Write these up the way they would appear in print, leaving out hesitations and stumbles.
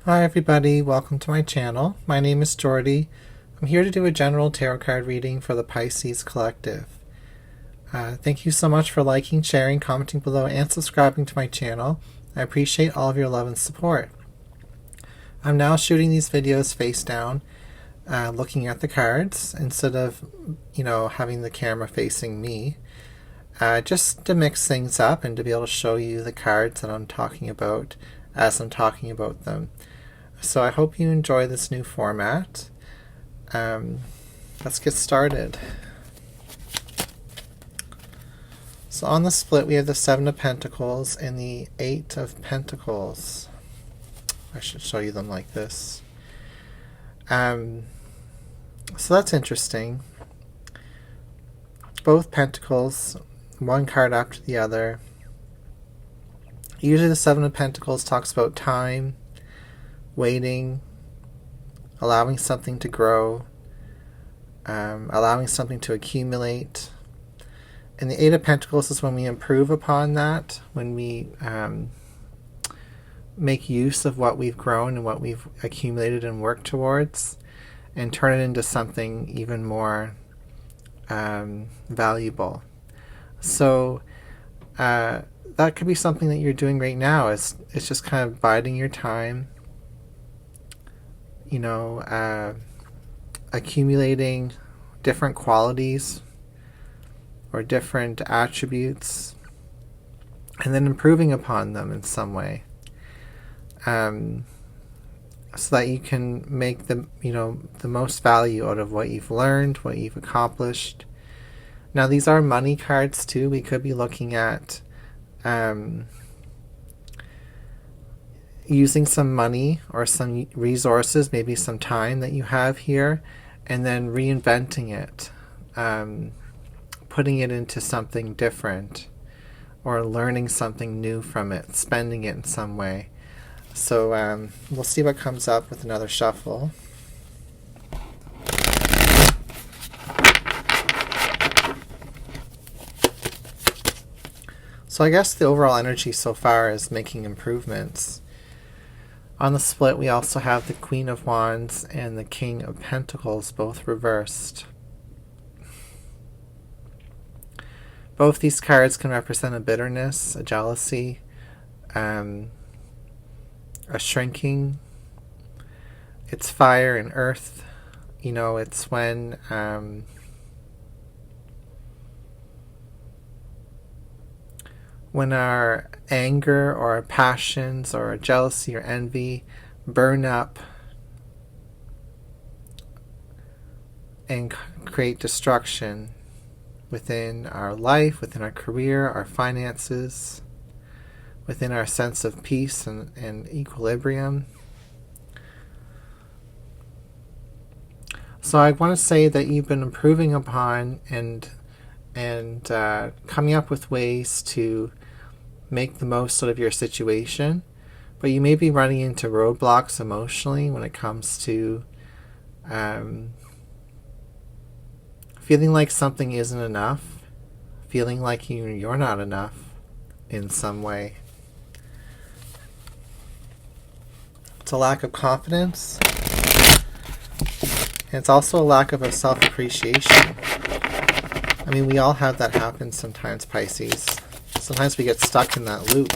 Hi everybody, welcome to my channel. My name is Jordy. I'm here to do a general tarot card reading for the Pisces Collective. Thank you so much for liking, sharing, commenting below, and subscribing to my channel. I appreciate all of your love and support. I'm now shooting these videos face down, looking at the cards instead of, having the camera facing me. Just to mix things up and to be able to show you the cards that I'm talking about as I'm talking about them. So I hope you enjoy this new format. Let's get started. So on the split we have the Seven of Pentacles and the Eight of Pentacles. I should show you them like this. So that's interesting. Both Pentacles, one card after the other. Usually the Seven of Pentacles talks about time, waiting, allowing something to grow, allowing something to accumulate. And the Eight of Pentacles is when we improve upon that, when we make use of what we've grown and what we've accumulated and worked towards and turn it into something even more valuable. So that could be something that you're doing right now. It's just kind of biding your time, accumulating different qualities or different attributes and then improving upon them in some way, so that you can make the most value out of what you've learned, what you've accomplished. Now these are money cards too. We could be looking at using some money or some resources, maybe some time that you have here, and then reinventing it, putting it into something different or learning something new from it, spending it in some way. So we'll see what comes up with another shuffle. So I guess the overall energy so far is making improvements. On the split we also have the Queen of Wands and the King of Pentacles, both reversed. Both these cards can represent a bitterness, a jealousy, a shrinking. It's fire and earth. It's when our anger or our passions or our jealousy or envy burn up and create destruction within our life, within our career, our finances, within our sense of peace and equilibrium. So I want to say that you've been improving upon and coming up with ways to make the most out of your situation, but you may be running into roadblocks emotionally when it comes to feeling like something isn't enough, feeling like you're not enough in some way. It's a lack of confidence, and it's also a lack of a self-appreciation. I mean, we all have that happen sometimes, Pisces. Sometimes we get stuck in that loop.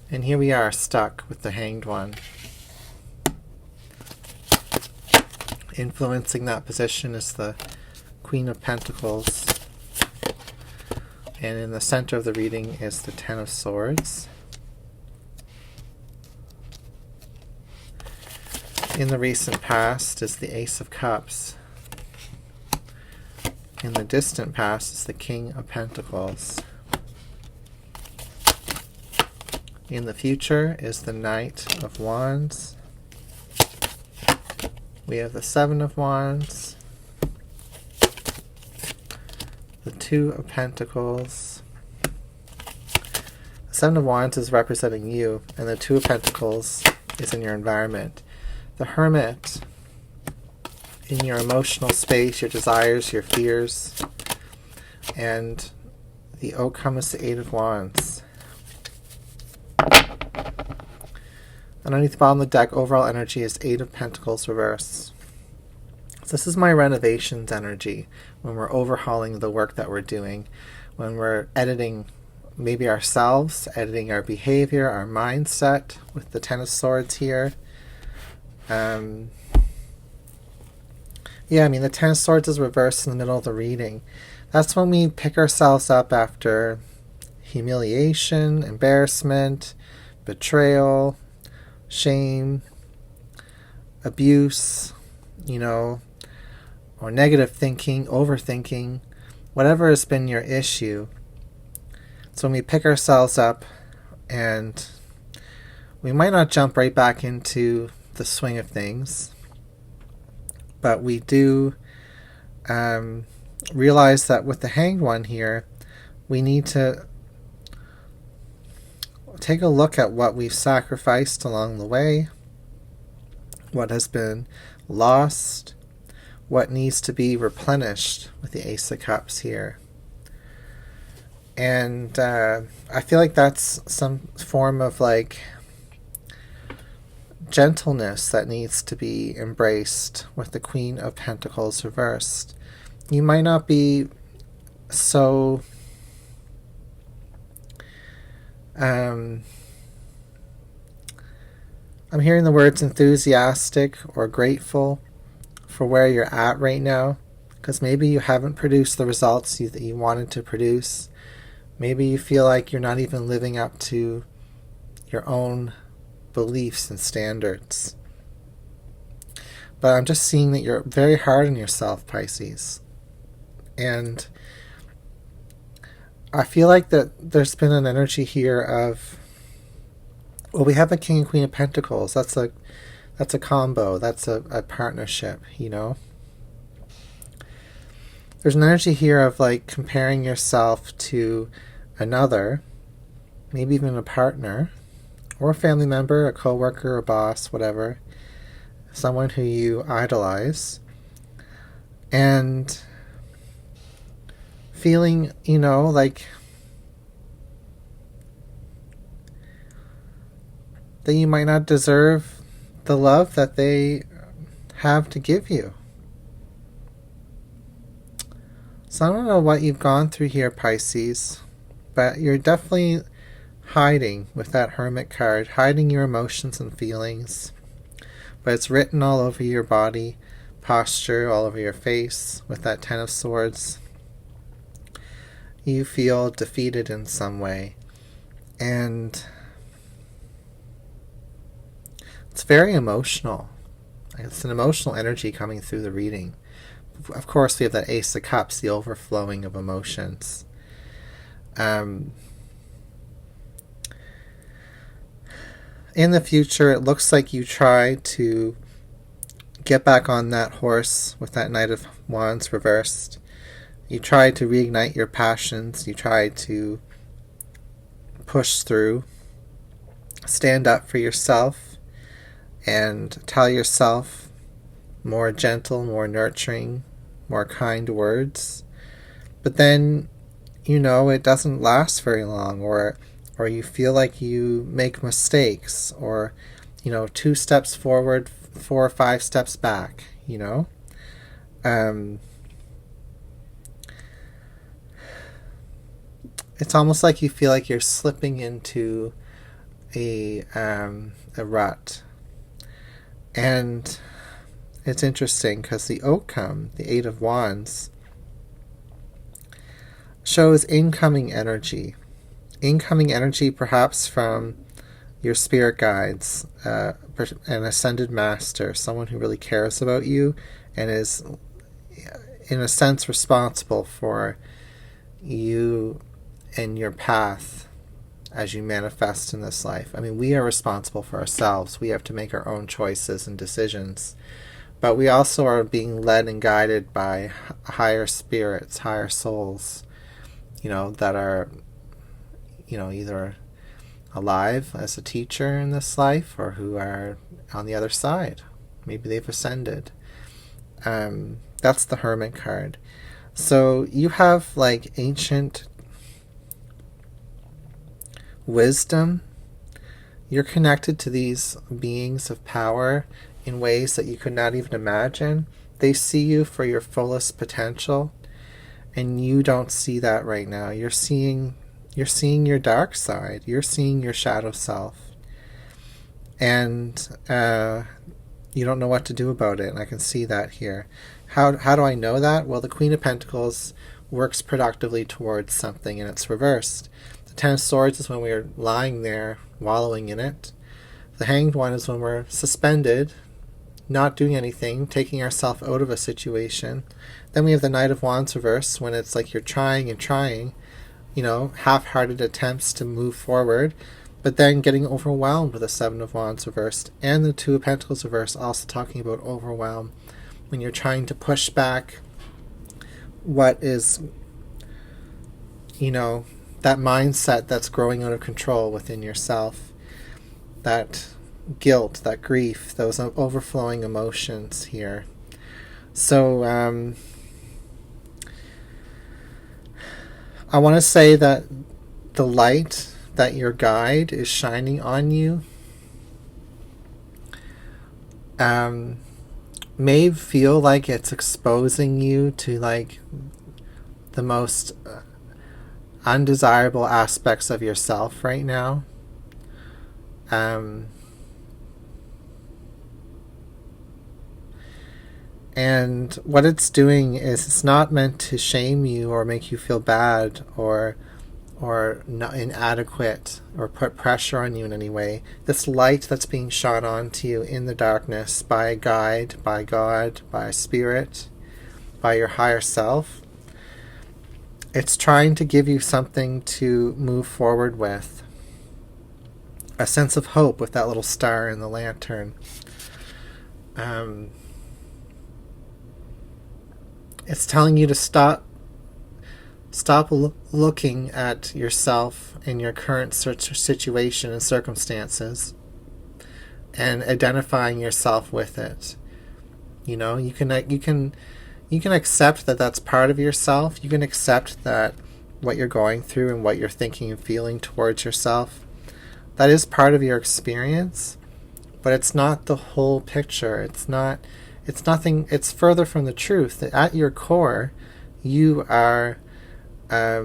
And here we are, stuck with the Hanged One. Influencing that position is the Queen of Pentacles. And in the center of the reading is the Ten of Swords. In the recent past is the Ace of Cups. In the distant past is the King of Pentacles. In the future is the Knight of Wands. We have the Seven of Wands, the Two of Pentacles. The Seven of Wands is representing you, and the Two of Pentacles is in your environment. The Hermit in your emotional space, your desires, your fears, and the outcome is the Eight of Wands. Underneath the bottom of the deck, overall energy is Eight of Pentacles reverse. So this is my renovations energy, when we're overhauling the work that we're doing, when we're editing maybe ourselves, editing our behavior, our mindset, with the Ten of Swords here. Yeah, I mean, the Ten of Swords is reversed in the middle of the reading. That's when we pick ourselves up after humiliation, embarrassment, betrayal, shame, abuse, or negative thinking, overthinking, whatever has been your issue. So when we pick ourselves up, and we might not jump right back into the swing of things, but we do realize that with the Hanged One here, we need to take a look at what we've sacrificed along the way, what has been lost, what needs to be replenished with the Ace of Cups here. And I feel like that's some form of gentleness that needs to be embraced with the Queen of Pentacles reversed. You might not be so I'm hearing the words enthusiastic or grateful for where you're at right now, because maybe you haven't produced the results that you wanted to produce. Maybe you feel like you're not even living up to your own beliefs and standards. But I'm just seeing that you're very hard on yourself, Pisces. And I feel like that there's been an energy here of, well, we have a King and Queen of Pentacles. That's a combo. That's a partnership, There's an energy here of comparing yourself to another, maybe even a partner, or a family member, a coworker, a boss, whatever, someone who you idolize, and feeling, that you might not deserve the love that they have to give you. So I don't know what you've gone through here, Pisces, but you're definitely hiding with that Hermit card, hiding your emotions and feelings. But it's written all over your body, posture, all over your face with that Ten of Swords. You feel defeated in some way. And it's very emotional. It's an emotional energy coming through the reading. Of course, we have that Ace of Cups, the overflowing of emotions. In the future, it looks like you try to get back on that horse with that Knight of Wands reversed. You try to reignite your passions. You try to push through, stand up for yourself, and tell yourself more gentle, more nurturing, more kind words. But then, it doesn't last very long, or you feel like you make mistakes, or, 2 steps forward, 4 or 5 steps back, It's almost like you feel like you're slipping into a rut. And it's interesting because the outcome, the Eight of Wands, shows incoming energy. Incoming energy perhaps from your spirit guides, an ascended master, someone who really cares about you and is, in a sense, responsible for you and your path as you manifest in this life. I mean, we are responsible for ourselves. We have to make our own choices and decisions. But we also are being led and guided by higher spirits, higher souls, that are, either alive as a teacher in this life or who are on the other side. Maybe they've ascended. That's the Hermit card. So you have ancient wisdom. You're connected to these beings of power in ways that you could not even imagine. They see you for your fullest potential, and you don't see that right now. You're seeing your dark side. You're seeing your shadow self. And you don't know what to do about it, and I can see that here. How do I know that? Well, the Queen of Pentacles works productively towards something, and it's reversed. The Ten of Swords is when we're lying there, wallowing in it. The Hanged One is when we're suspended, not doing anything, taking ourselves out of a situation. Then we have the Knight of Wands reverse, when it's like you're trying and trying, half-hearted attempts to move forward, but then getting overwhelmed with the Seven of Wands reversed. And the Two of Pentacles reverse, also talking about overwhelm, when you're trying to push back what is, that mindset that's growing out of control within yourself, that guilt, that grief, those overflowing emotions here. So I want to say that the light that your guide is shining on you may feel like it's exposing you to like the most undesirable aspects of yourself right now. And what it's doing is it's not meant to shame you or make you feel bad or not inadequate or put pressure on you in any way. This light that's being shot onto you in the darkness by a guide, by God, by a spirit, by your higher self, it's trying to give you something to move forward with. A sense of hope with that little star in the lantern. It's telling you to stop looking at yourself and your current situation and circumstances and identifying yourself with it. You can accept that that's part of yourself. You can accept that what you're going through and what you're thinking and feeling towards yourself, that is part of your experience, but it's not the whole picture. It's nothing. It's further from the truth. That at your core, you are, a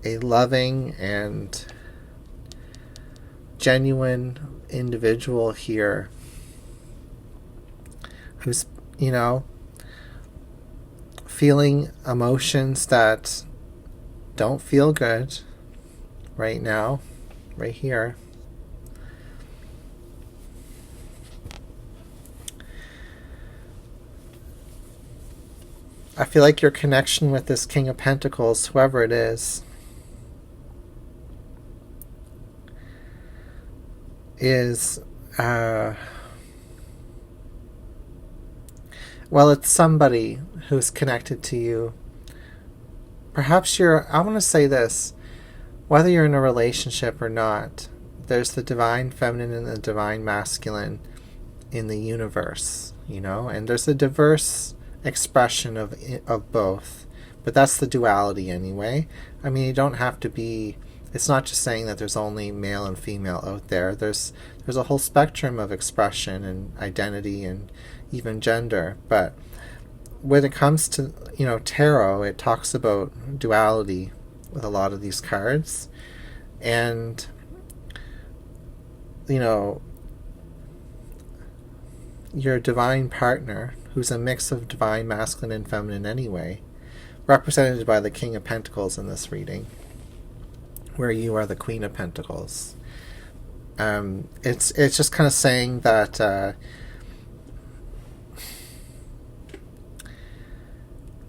loving and genuine individual here who's, feeling emotions that don't feel good right now, right here. I feel like your connection with this King of Pentacles, whoever it is it's somebody who's connected to you. Perhaps I want to say this, whether you're in a relationship or not, there's the divine feminine and the divine masculine in the universe, and there's a diverse expression of both, but that's the duality anyway. I mean, you don't have to be, it's not just saying that there's only male and female out there. There's a whole spectrum of expression and identity and even gender. But when it comes to tarot, it talks about duality with a lot of these cards, and your divine partner, who's a mix of divine masculine and feminine anyway, represented by the King of Pentacles in this reading, where you are the Queen of Pentacles. It's just kind of saying that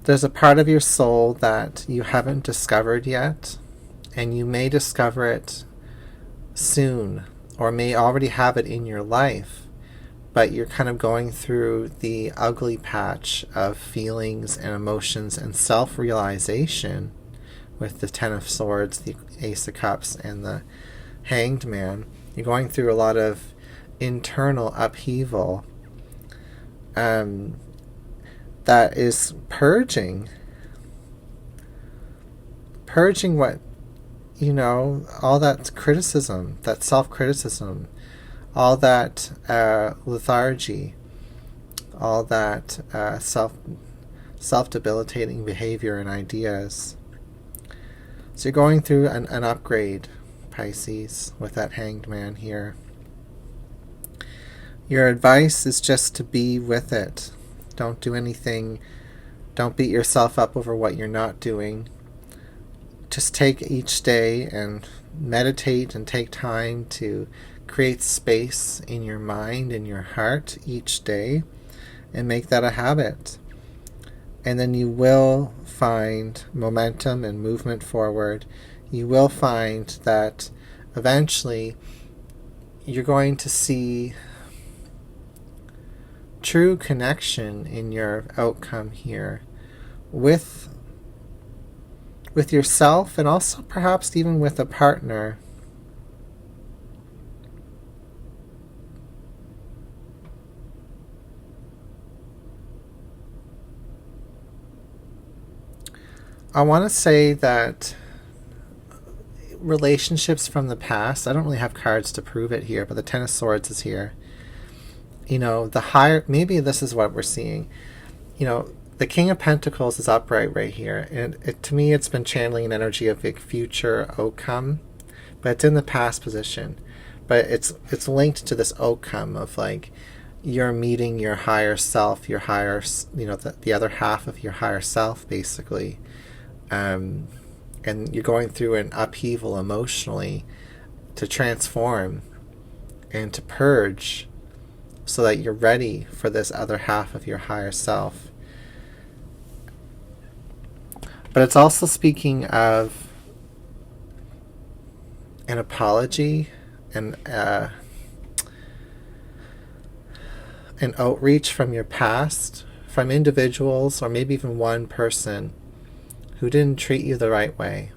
there's a part of your soul that you haven't discovered yet, and you may discover it soon, or may already have it in your life, but you're kind of going through the ugly patch of feelings and emotions and self-realization with the Ten of Swords, the Ace of Cups, and the Hanged Man. You're going through a lot of internal upheaval that is purging what all that criticism, that self-criticism, all that lethargy, all that self-debilitating behavior and ideas. So you're going through an upgrade, Pisces, with that Hanged Man here. Your advice is just to be with it. Don't do anything. Don't beat yourself up over what you're not doing. Just take each day and meditate and take time to create space in your mind and your heart each day and make that a habit. And then you will find momentum and movement forward. You will find that eventually you're going to see true connection in your outcome here with yourself, and also perhaps even with a partner. I want to say that relationships from the past, I don't really have cards to prove it here, but the Ten of Swords is here. The higher, maybe this is what we're seeing. The King of Pentacles is upright right here, and to me it's been channeling an energy of a future outcome, but it's in the past position. But it's linked to this outcome of like you're meeting your higher self, your higher, the other half of your higher self, basically. And you're going through an upheaval emotionally to transform and to purge so that you're ready for this other half of your higher self. But it's also speaking of an apology and an outreach from your past, from individuals or maybe even one person who didn't treat you the right way.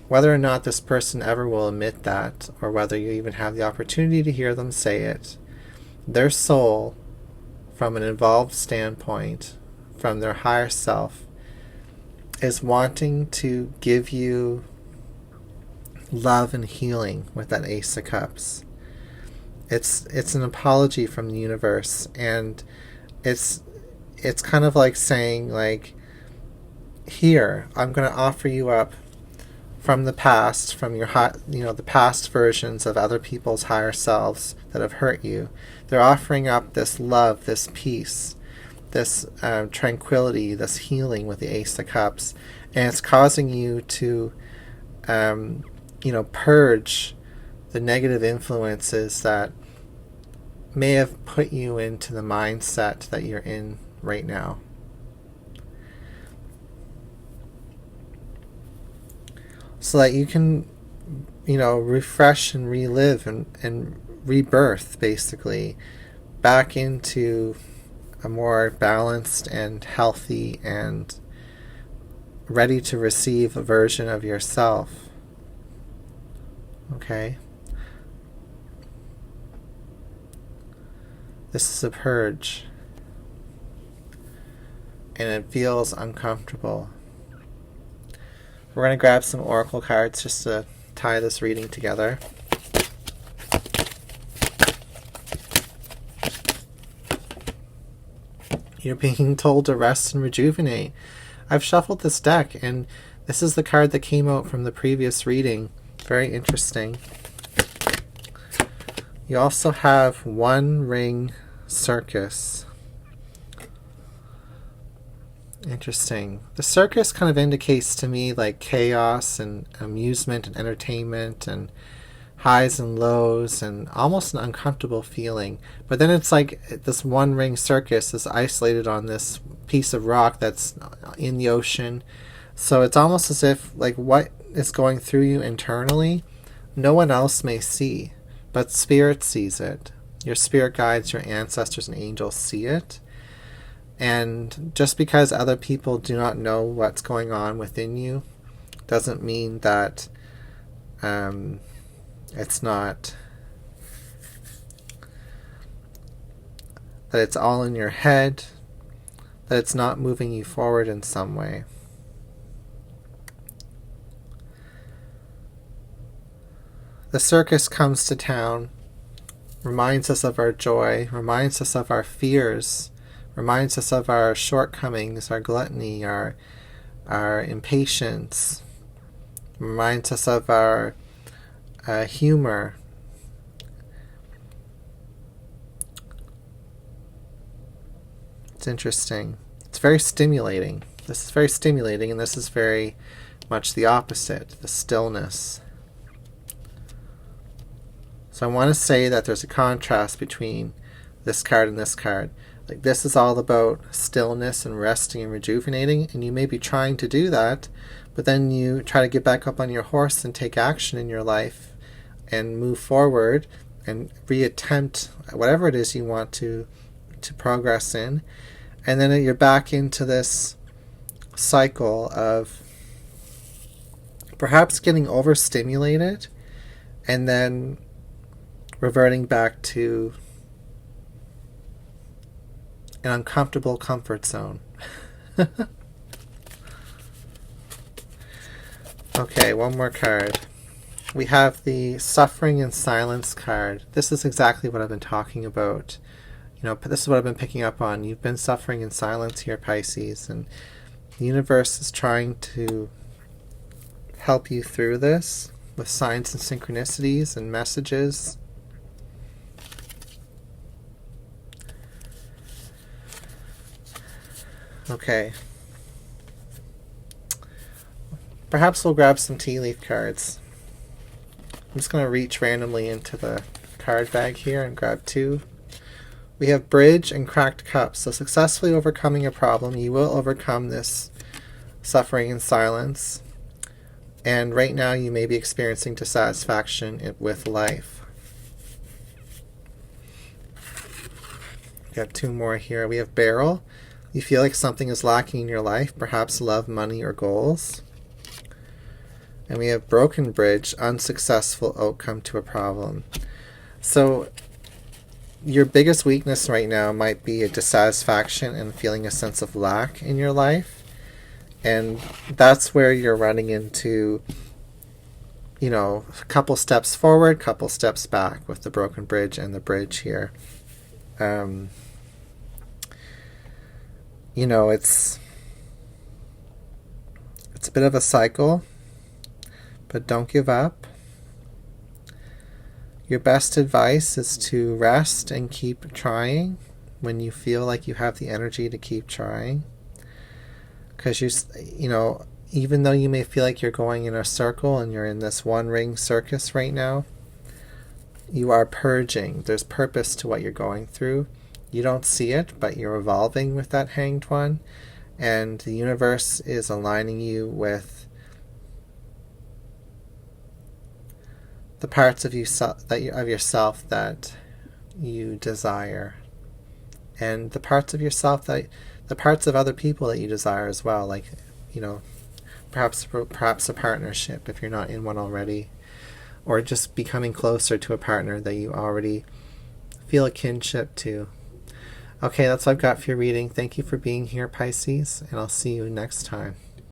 Whether or not this person ever will admit that, or whether you even have the opportunity to hear them say it, their soul, from an involved standpoint, from their higher self, is wanting to give you love and healing with that Ace of Cups. It's an apology from the universe, and it's kind of like saying, like, here, I'm going to offer you up from the past, from your the past versions of other people's higher selves that have hurt you. They're offering up this love, this peace, this tranquility, this healing with the Ace of Cups, and it's causing you to purge the negative influences that may have put you into the mindset that you're in right now. So that you can refresh and relive and rebirth, basically, back into a more balanced and healthy and ready to receive a version of yourself. Okay? This is a purge. And it feels uncomfortable. We're going to grab some oracle cards just to tie this reading together. You're being told to rest and rejuvenate. I've shuffled this deck, and this is the card that came out from the previous reading. Very interesting. You also have One Ring Circus. Interesting. The circus kind of indicates to me like chaos and amusement and entertainment and highs and lows and almost an uncomfortable feeling. But then it's like this one ring circus is isolated on this piece of rock that's in the ocean. So it's almost as if like what is going through you internally, no one else may see, but spirit sees it. Your spirit guides, your ancestors and angels see it. And just because other people do not know what's going on within you doesn't mean that it's not, that it's all in your head, that it's not moving you forward in some way. the circus comes to town, reminds us of our joy, reminds us of our fears, reminds us of our shortcomings, our gluttony, our impatience, reminds us of our humor. It's interesting. It's very stimulating. This is very stimulating, and this is very much the opposite, the stillness. So I want to say that there's a contrast between this card and this card. Like, this is all about stillness and resting and rejuvenating, and you may be trying to do that, but then you try to get back up on your horse and take action in your life and move forward and reattempt whatever it is you want to progress in. And then you're back into this cycle of perhaps getting overstimulated and then reverting back to an uncomfortable comfort zone. Okay, one more card. We have the Suffering in Silence card. This is exactly what I've been talking about. This is what I've been picking up on. You've been suffering in silence here, Pisces, and the universe is trying to help you through this with signs and synchronicities and messages. Okay. Perhaps we'll grab some tea leaf cards. I'm just going to reach randomly into the card bag here and grab two. We have Bridge and Cracked Cups. So successfully overcoming a problem. You will overcome this suffering in silence. And right now you may be experiencing dissatisfaction with life. We have two more here. We have Barrel. You feel like something is lacking in your life, perhaps love, money, or goals. And we have Broken Bridge, unsuccessful outcome to a problem. So your biggest weakness right now might be a dissatisfaction and feeling a sense of lack in your life. And that's where you're running into, a couple steps forward, couple steps back with the Broken Bridge and the bridge here. It's a bit of a cycle, but don't give up. Your best advice is to rest and keep trying when you feel like you have the energy to keep trying. Because even though you may feel like you're going in a circle and you're in this one-ring circus right now, you are purging. There's purpose to what you're going through. You don't see it, but you're evolving with that Hanged One, and the universe is aligning you with the parts of yourself that you desire, and the parts of yourself the parts of other people that you desire as well, like perhaps a partnership if you're not in one already, or just becoming closer to a partner that you already feel a kinship to. Okay, that's what I've got for your reading. Thank you for being here, Pisces, and I'll see you next time.